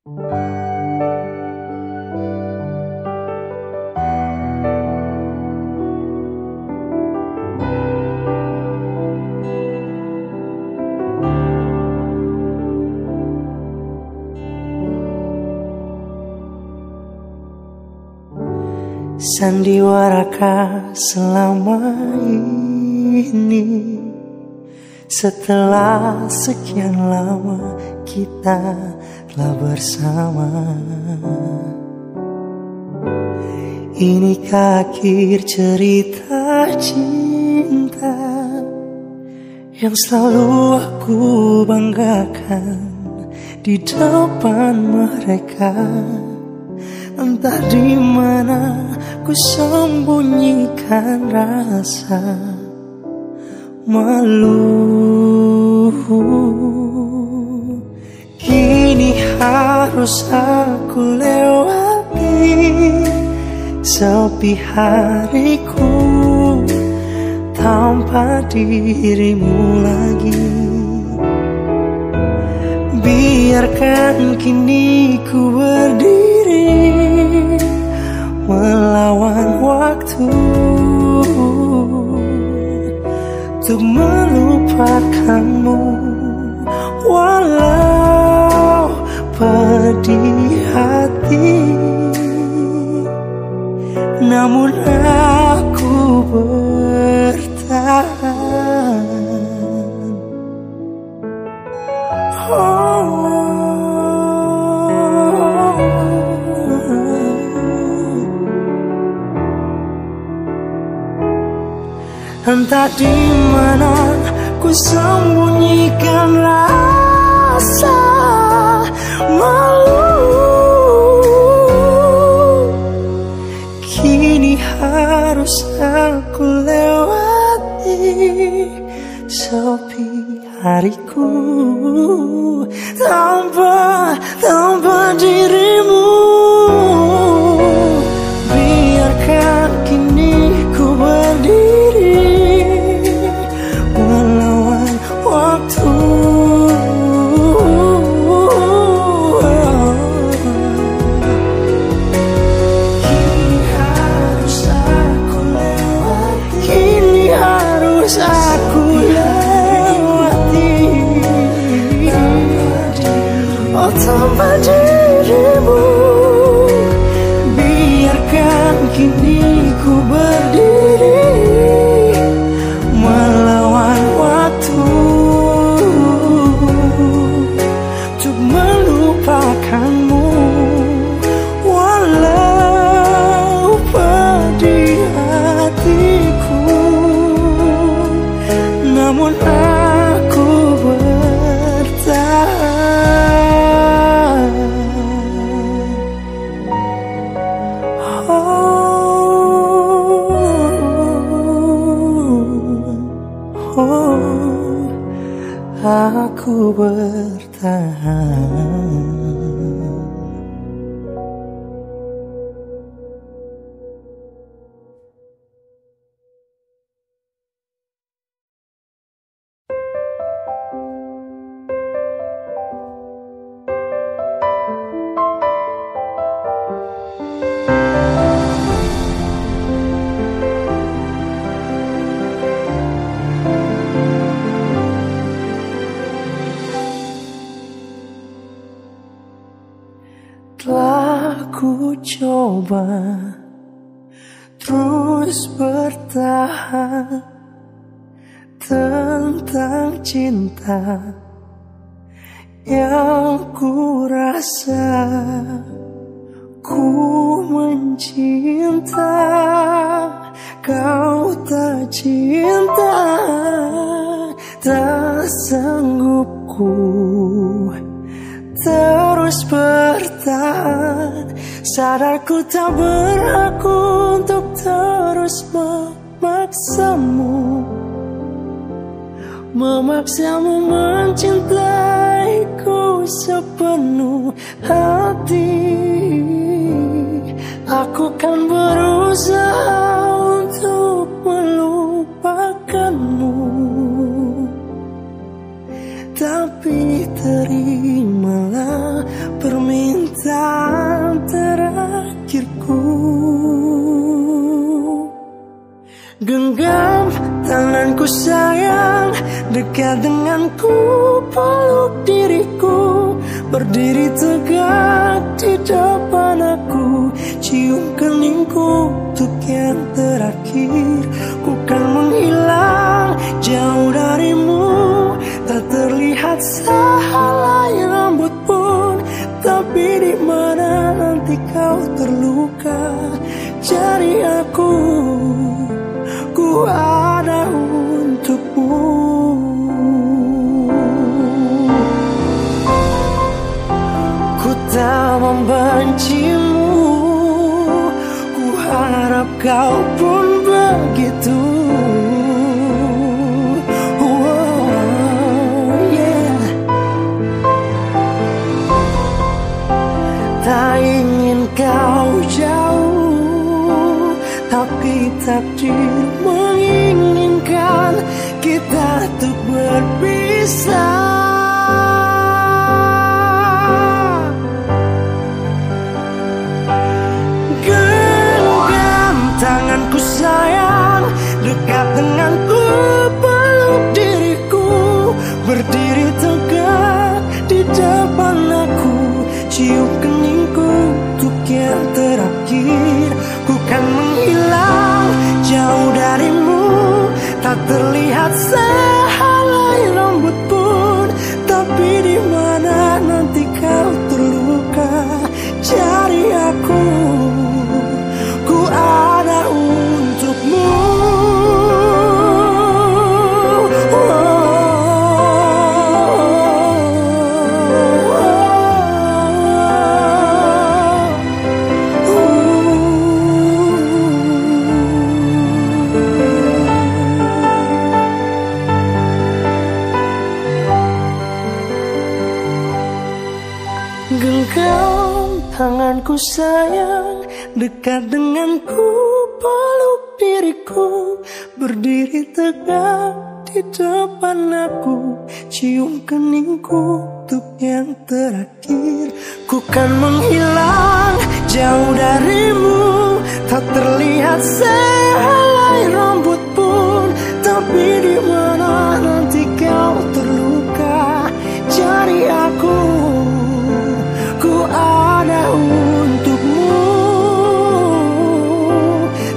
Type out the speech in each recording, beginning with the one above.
Sandiwara selama ini, setelah sekian lama kita telah bersama. Inikah akhir cerita cinta yang selalu aku banggakan di depan mereka? Entah di mana ku sembunyikan rasa malu. Kini harus aku lewati sepi hariku tanpa dirimu lagi. Biarkan kini ku berdiri melawan waktu untuk melupakanmu, walau pedih hati. Namun aku bertahan. Entah di mana ku sembunyikan rasa malu. Kini harus aku lewati sepi hariku tanpa dirimu. Biarkan kini ku berdiri melawan waktu. Kini harus aku lewati. Kini harus aku lewati. Oh, tanpa dirimu. Biarkan kini ku berdiri melawan waktu untuk melupakanmu, walau pedih hatiku. Namun aku bertahan. Aku bertahan. Telah ku coba terus bertahan tentang cinta yang ku rasa. Ku mencinta, kau tak cinta. Tak sanggup ku terus bertahan. Sadar ku tak berhak untuk terus memaksamu mencintaiku sepenuh hati. Aku kan berusaha untuk melupakanmu, tapi Jadi terimalah permintaan terakhirku. Genggam tanganku sayang, dekat denganku, peluk diriku, berdiri tegak di depan aku, cium keningku untuk yang terakhir. Ku kan menghilang jauh darimu, tak terlihat sehelai rambut pun, tapi di mana nanti kau terluka, cari aku. Ku ada untukmu. Ku tak membencimu, ku harap kau pun begitu. Tak ingin kau jauh, tapi takdir menginginkan kita untuk berpisah. Genggam tanganku sayang, dekat denganku, peluk diriku, berdiri tegak di depan aku, cium keningku untuk yang terakhir. Ku kan menghilang jauh darimu, tak terlihat sehelai rambut pun, tapi di mana nanti kau terluka, cari aku. Ku ada untukmu. Genggam tanganku sayang, dekat denganku, peluk diriku, berdiri tegak di depan aku, cium keningku untuk yang terakhir. Ku kan menghilang jauh darimu, tak terlihat sehelai rambut pun, tapi di mana nanti kau terluka, cari aku. Ku ada untukmu,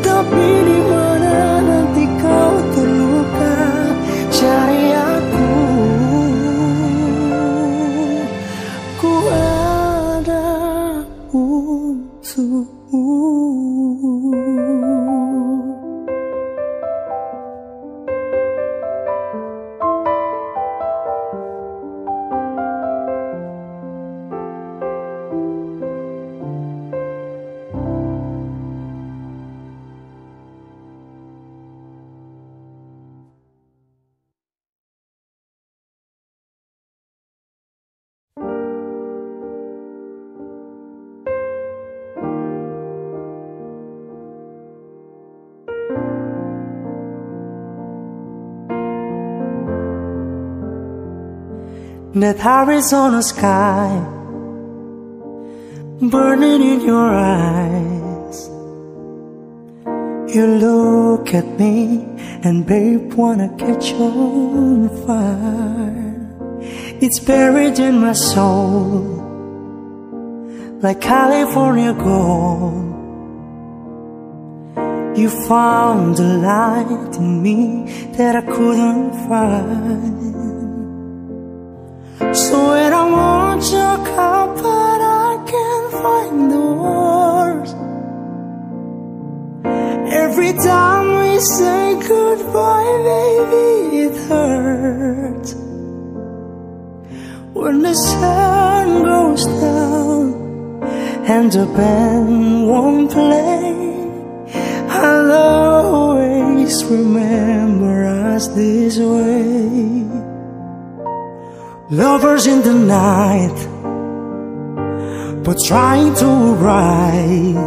tapi di mana nanti kau terluka, cari aku. Ku ada untukmu. That Arizona sky burning in your eyes. You look at me and babe wanna catch on fire. It's buried in my soul like California gold. You found the light in me that I couldn't find. So when I want your cup, but I can't find the words. Every time we say goodbye, baby, it hurts. When the sun goes down and the band won't play, I'll always remember us this way. Lovers in the night, but trying to write.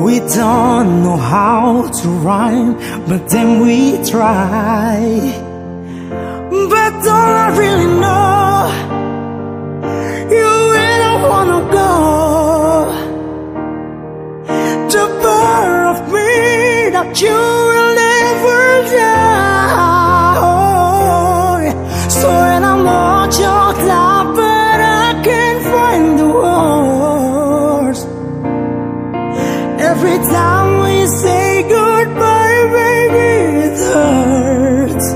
We don't know how to rhyme, but then we try. but all I really know, you really don't wanna go. The part of me that you will never die. So when I'm all choked up, but I can't find the words. Every time we say goodbye, baby, it hurts.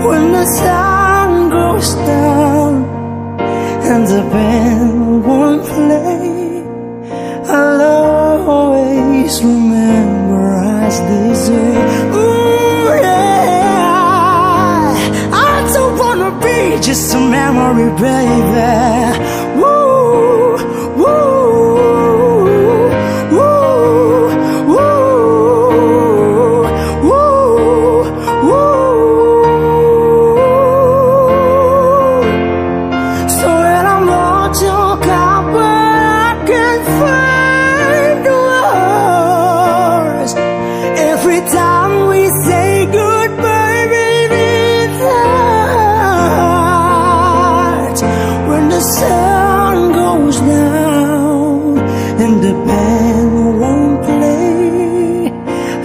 When the sun goes down and the band won't play, I'll always remember us this way. Ooh, yeah. I don't wanna be just a memory, baby. Woo, woo, woo, woo, woo, woo. So when I'm all choked up, I can't find the words. Every time we say goodbye, baby, it hurts. When the sun goes down and the band won't play,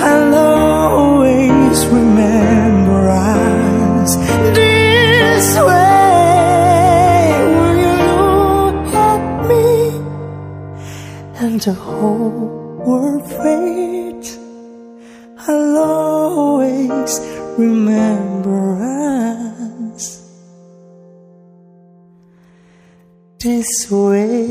I'll always remember us this way. When you look at me and the whole world fades, I'll always remember us this way.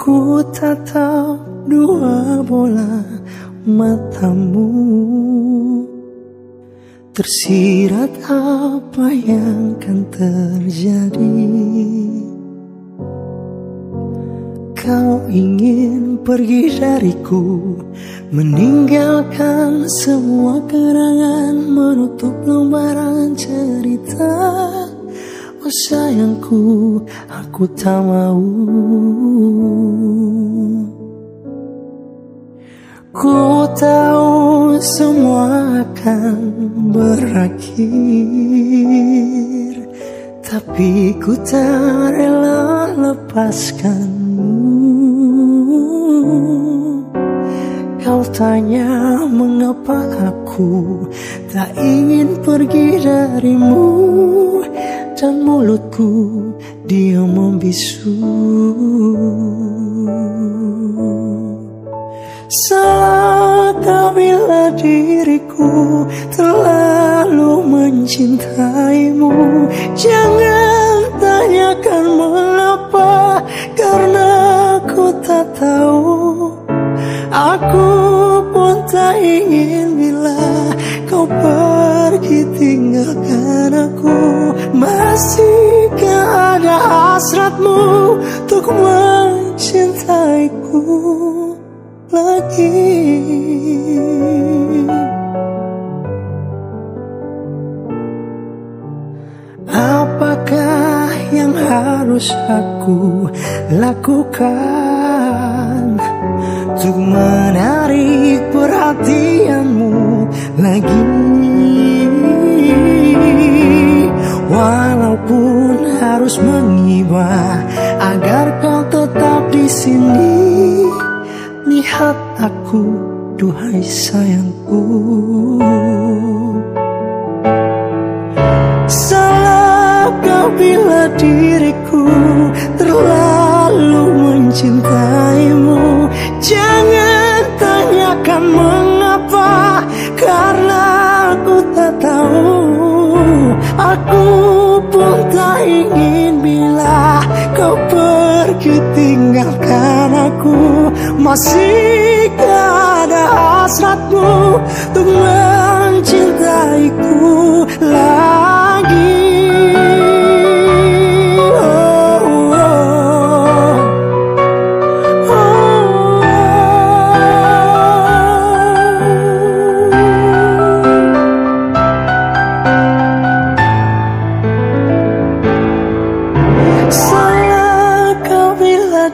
Ku tatap dua bola matamu, tersirat apa yang akan terjadi. Kau ingin pergi dariku, meninggalkan semua kenangan, menutup lembaran cerita. Oh sayangku, aku tak mau. Ku tahu semua akan berakhir, tapi ku tak rela lepaskanmu. Kau tanya mengapa aku tak ingin pergi darimu, dan mulutku dia membisu. Salahkah bila diriku terlalu mencintaimu? Jangan tanyakan mengapa, karena aku tak tahu. Aku pun tak ingin bila kau pergi tinggalkan aku. Masihkah ada hasratmu untuk mencintaiku lagi? Apakah yang harus aku lakukan untuk menarik perhatianmu lagi? Walaupun harus mengibah agar kau tetap di sini, lihat aku, duhai sayangku. Salahkah bila diriku terlalu mencintaimu? Jangan tanyakan mengapa, karena aku tak tahu. Aku pun tak ingin bila kau pergi pergi tinggalkan aku. Masih ada hasratmu untuk mencintaiku lagi.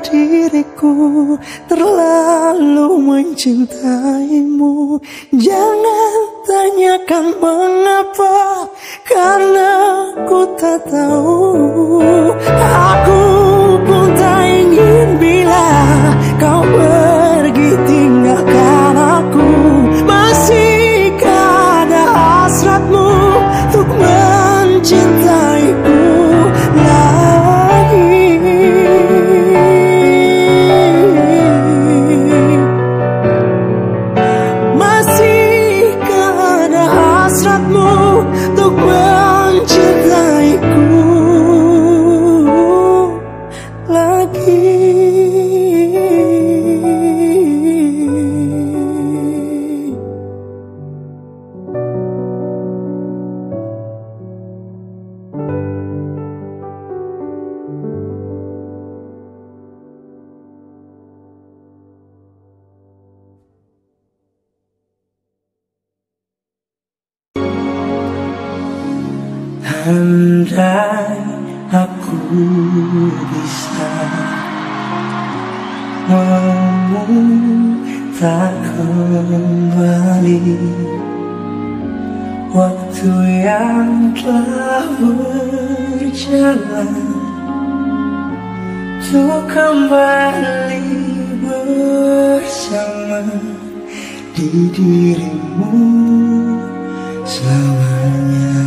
Diriku terlalu mencintaimu. Jangan tanyakan mengapa, karena ku tak tahu. Aku pun tak ingin bila kau pergi tinggalkan aku. Masih ada hasratmu untuk mencintaiku lagi. Untuk mencintaiku lagi. Andai aku bisa memutar kembali waktu yang telah berjalan, untuk kembali bersama di dirimu selamanya.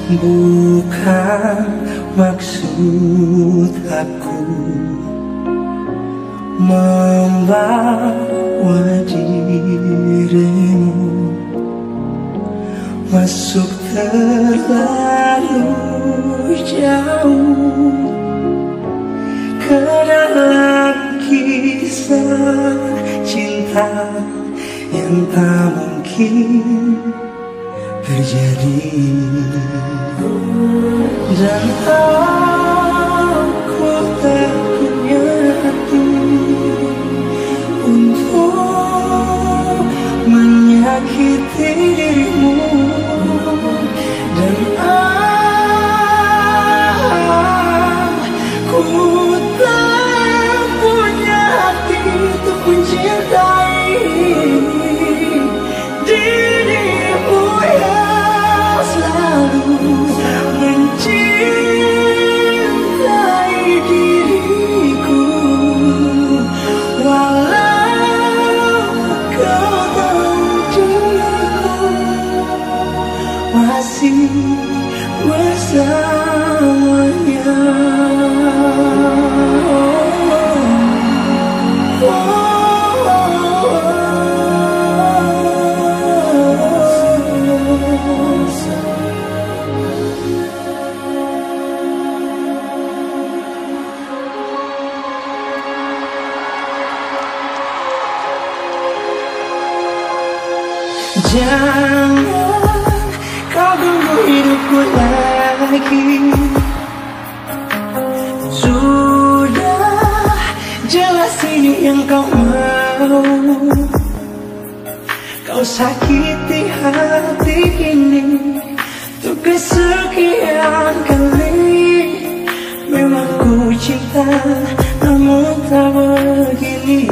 Bukan maksud aku membawa dirimu masuk terlalu jauh ke dalam kisah cinta yang tak mungkin terjadi. Dan aku tak punya hati untuk menyakiti dirimu. Dan aku tak punya hati untuk mencintai dirimu yang selalu mencintai diriku. Walau kau tahu diriku masih bersamanya. Jangan kau ganggu hidupku lagi. Sudah jelas ini yang kau mau. Kau sakiti hati ini untuk kesekian kali. Memang ku cinta namun tak begini.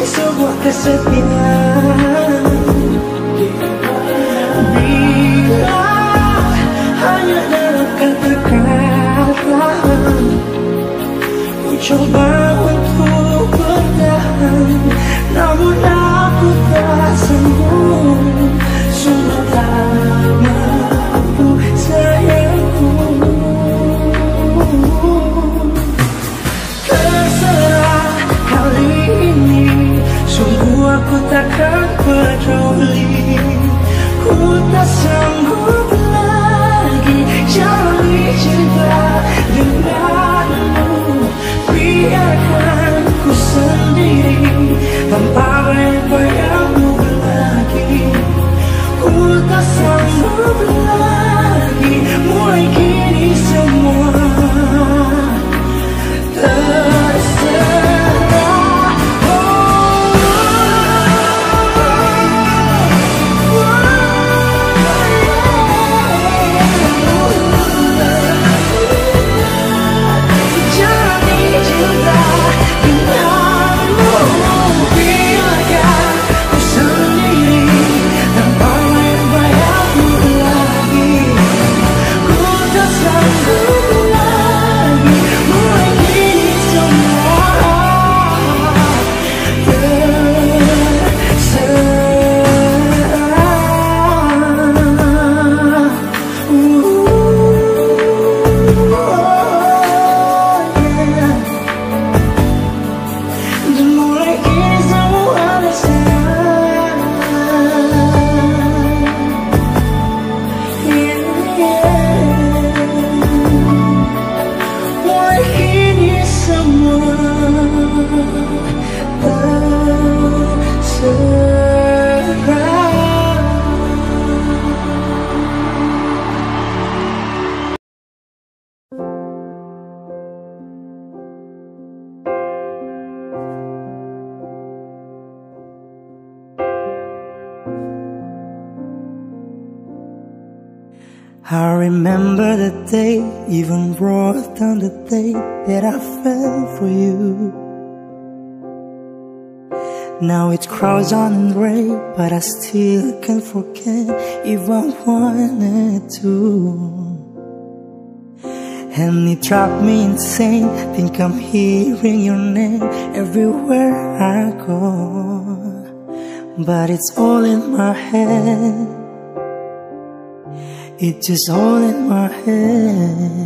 Sebuah kesetiaan bila hanya dalam kata-kata. Ku coba untuk bertahan, namun aku tak sanggup. Sungguh tak mampu sayangku. Terserah kali ini, sungguh aku takkan peduli. Ku tak sanggup lagi jalani cinta denganmu. Biarkan ku sendiri tanpa bayang-bayangmu lagi. Ku tak sanggup lagi, mulai kini semua terserah. Jalani cinta denganmu. Biarkan ku sendiri tanpa bayang-bayangmu lagi. Ku tak sanggup lagi, mulai kini semua I remember the day, even wrote down the day that I fell for you. Now it crowds on in gray, but I still can't forget if I wanted to. And it drives me insane, think I'm hearing your name everywhere I go. But it's all in my head, it's just all in my head.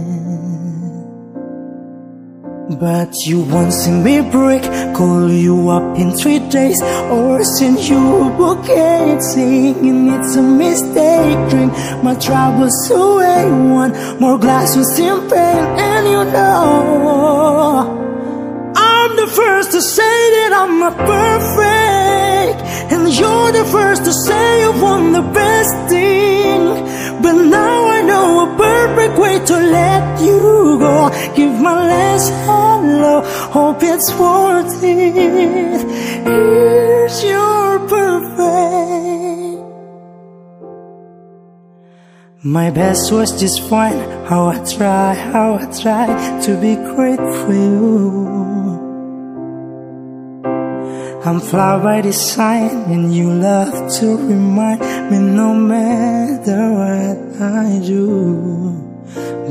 But you won't see me break, call you up in 3 days, or send you a bouquet singing it's a mistake. Drink my troubles away, one more glass of champagne, and you know I'm the first to say that I'm not perfect, and you're the first to say you want the best thing. But now I know a perfect way to let you go. Give my last hello, hope it's worth it. Here's your perfect. My best was just fine. How I try to be great for you. I'm flawed by design, and you love to remind me no matter what I do.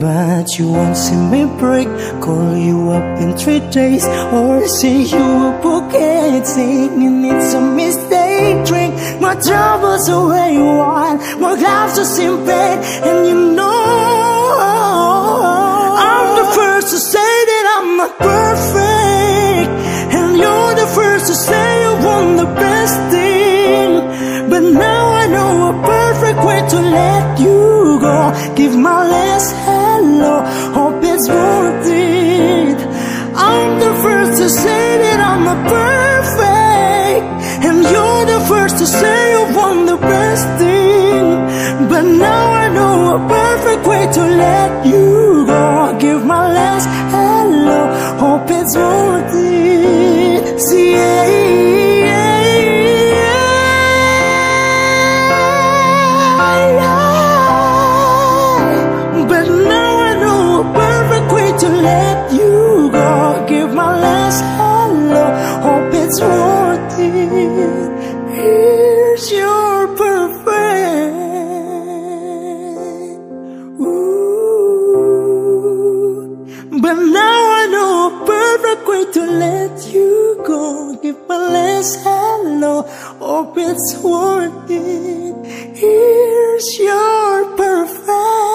But you won't see me break, call you up in 3 days, or see you a bouquet singing it's a mistake. Drink my troubles away, one more glass of champagne, and you know I'm the first to say that I'm not perfect, and you're the first to say you want the best thing. But now I know a perfect way to let you go. Give my last hello, hope it's worth it. I'm the first to say that I'm not perfect, and you're the first to say you want the best thing. But now I know a perfect way to let you go. Give my last hello, hope it's worth it. See, but now I know a perfect way to let you go. Give my last hello, hope it's worth it. Here's your perfect. Ooh. But now I know a perfect way to let you go. Give my last hello, hope it's worth it. Here's your perfect.